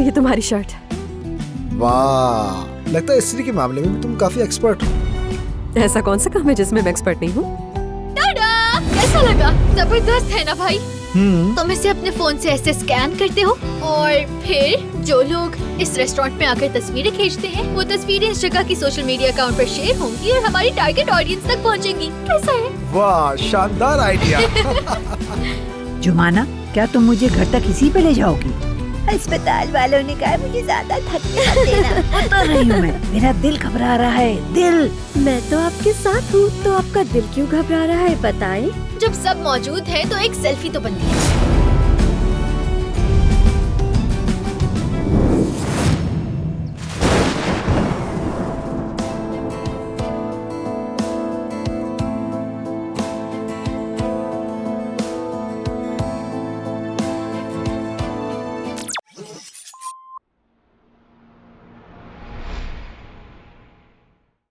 ये तुम्हारी शर्ट। वाह, लगता है इस्त्री के मामले में भी तुम काफी एक्सपर्ट हो। ऐसा कौन सा काम है जिसमें मैं एक्सपर्ट नहीं हूँ? टाडा! कैसा लगा? जबरदस्त है ना भाई? तुम इसे अपने फोन से ऐसे स्कैन करते हो और फिर जो लोग इस रेस्टोरेंट में आकर तस्वीरें खींचते हैं वो तस्वीरें इस जगह की सोशल मीडिया अकाउंट पर शेयर होंगी और हमारी टारगेट ऑडियंस तक पहुंचेंगी। कैसा है? वाह, शानदार आइडिया। जुमाना, क्या तुम मुझे घर तक इसी पे ले जाओगी? अस्पताल वालों ने कहा मुझे ज्यादा थक मत देना। उतर रही हूँ मैं, मेरा दिल घबरा रहा है। दिल, मैं तो आपके साथ हूँ, तो आपका दिल क्यों घबरा रहा है बताएं? जब सब मौजूद है तो एक सेल्फी तो बनती है।